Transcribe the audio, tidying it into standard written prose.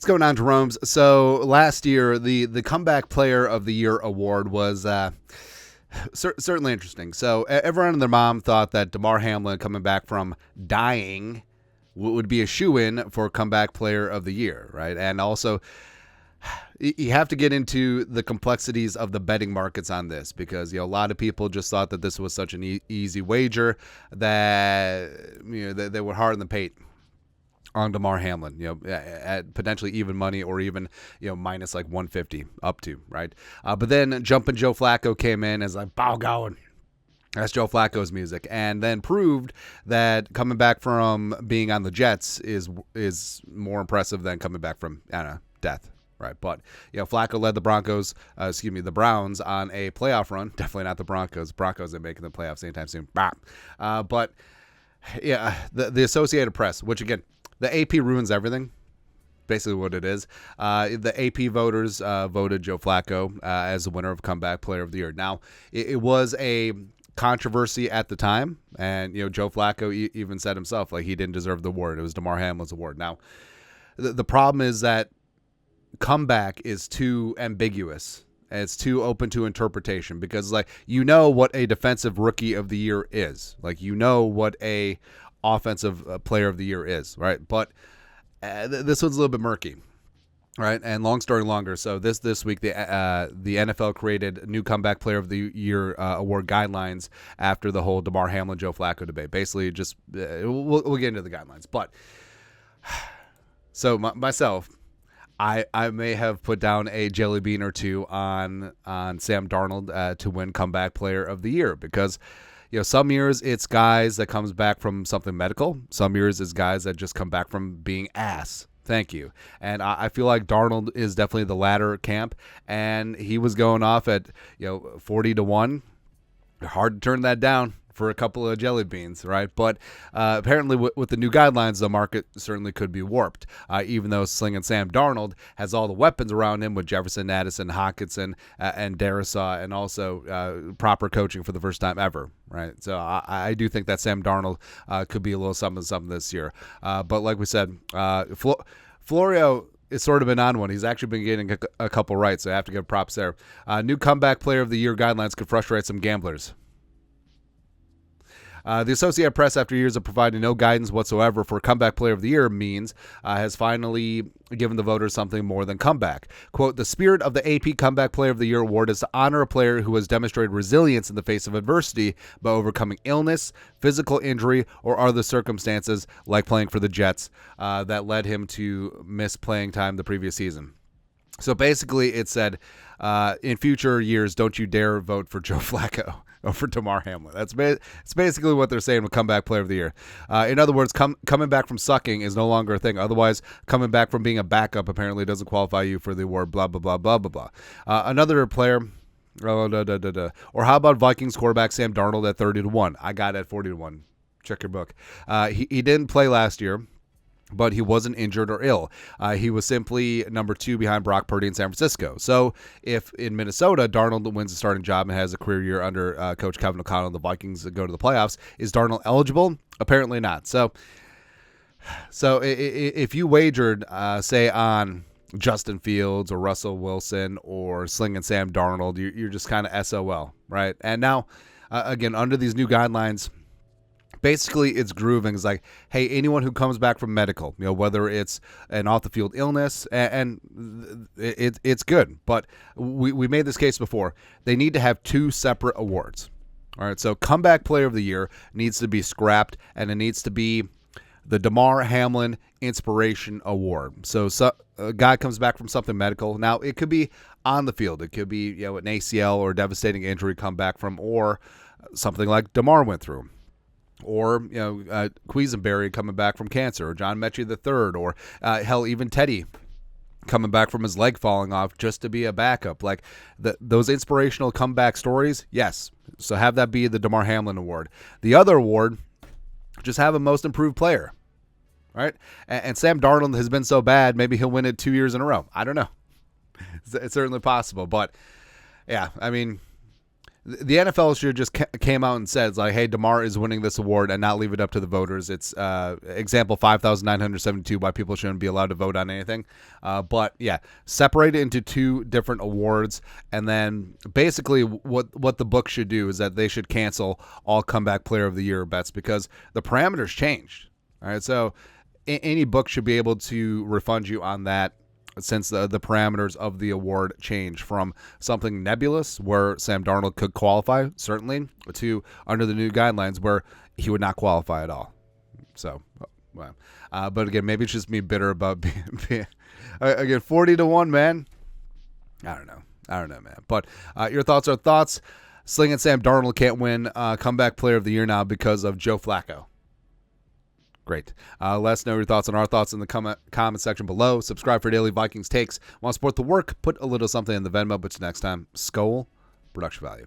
What's going on, Jerome's? So last year, the Comeback Player of the Year award was certainly interesting. So everyone and their mom thought that Damar Hamlin coming back from dying would be a shoo-in for Comeback Player of the Year, right? And also, you have to get into the complexities of the betting markets on this because a lot of people just thought that this was such an easy wager that they were hard in the paint on Damar Hamlin, at potentially even money or even, minus like 150 up to, right? But then Jumpin' Joe Flacco came in as like, bow going. That's Joe Flacco's music, and then proved that coming back from being on the Jets is more impressive than coming back from, death. Right, but Flacco led the the Browns on a playoff run. Definitely not the Broncos. Broncos ain't making the playoffs anytime soon. But yeah, the Associated Press, which again, the AP ruins everything. Basically, what it is, the AP voters voted Joe Flacco as the winner of Comeback Player of the Year. Now, it was a controversy at the time, and Joe Flacco even said himself like he didn't deserve the award. It was Damar Hamlin's award. Now, the problem is that comeback is too ambiguous. It's too open to interpretation because what a defensive rookie of the year is. What a offensive player of the year is, right? But this one's a little bit murky, right? And long story longer. So this week the NFL created new Comeback Player of the Year award guidelines after the whole Damar Hamlin Joe Flacco debate. Basically, just we'll get into the guidelines. But so myself, I may have put down a jelly bean or two on Sam Darnold to win Comeback Player of the Year because some years it's guys that comes back from something medical. Some years it's guys that just come back from being ass. Thank you. And I feel like Darnold is definitely the latter camp, and he was going off at 40-1. Hard to turn that down for a couple of jelly beans, right? But apparently with the new guidelines, the market certainly could be warped, even though Slinging Sam Darnold has all the weapons around him with Jefferson, Addison, Hockenson, and Darisaw, and also proper coaching for the first time ever, right? So I do think that Sam Darnold could be a little something this year. But like we said, Florio it's sort of been on one. He's actually been getting a couple right, so I have to give props there. New Comeback Player of the Year guidelines could frustrate some gamblers. The Associated Press, after years of providing no guidance whatsoever for Comeback Player of the Year means, has finally given the voters something more than comeback. Quote, the spirit of the AP Comeback Player of the Year award is to honor a player who has demonstrated resilience in the face of adversity by overcoming illness, physical injury, or other circumstances like playing for the Jets that led him to miss playing time the previous season. So basically it said, in future years, don't you dare vote for Joe Flacco. Or for Damar Hamlin. It's basically what they're saying with Comeback Player of the Year. In other words, coming back from sucking is no longer a thing. Otherwise, coming back from being a backup apparently doesn't qualify you for the award, blah, blah, blah, blah, blah, blah. Another player, or how about Vikings quarterback Sam Darnold at 30-1? I got it at 40-1. Check your book. He didn't play last year, but he wasn't injured or ill. He was simply number 2 behind Brock Purdy in San Francisco. So if in Minnesota, Darnold wins the starting job and has a career year under Coach Kevin O'Connell and the Vikings go to the playoffs, is Darnold eligible? Apparently not. So if you wagered, say, on Justin Fields or Russell Wilson or Slinging Sam Darnold, you're just kind of SOL, right? And now, again, under these new guidelines, basically, it's grooving. It's like, hey, anyone who comes back from medical, whether it's an off-the-field illness, and it's good. But we made this case before. They need to have 2 separate awards. All right, so Comeback Player of the Year needs to be scrapped, and it needs to be the Damar Hamlin Inspiration Award. So a guy comes back from something medical. Now, it could be on the field. It could be an ACL or a devastating injury come back from, or something like Damar went through. Or, Quisenberry coming back from cancer, or John Mechie III, or hell, even Teddy coming back from his leg falling off just to be a backup. Like those inspirational comeback stories, yes. So have that be the Damar Hamlin Award. The other award, just have a most improved player, right? And Sam Darnold has been so bad, maybe he'll win it 2 years in a row. I don't know. It's certainly possible, but yeah, I mean, The NFL should just came out and said, it's like, hey, DeMar is winning this award and not leave it up to the voters. It's example 5,972 why people shouldn't be allowed to vote on anything. But yeah, separate it into two different awards, and then basically what the book should do is that they should cancel all comeback player of the year bets because the parameters changed. All right, so any book should be able to refund you on that, since the parameters of the award change from something nebulous where Sam Darnold could qualify, certainly, to under the new guidelines where he would not qualify at all. So, well, but again, maybe it's just me bitter about being again, 40-1, man. I don't know, man. But your thoughts are thoughts. Sling and Sam Darnold can't win comeback player of the year now because of Joe Flacco. Great. Let us know your thoughts on our thoughts in the comment section below. Subscribe for daily Vikings takes. Want to support the work? Put a little something in the Venmo. But next time, Skol, production value.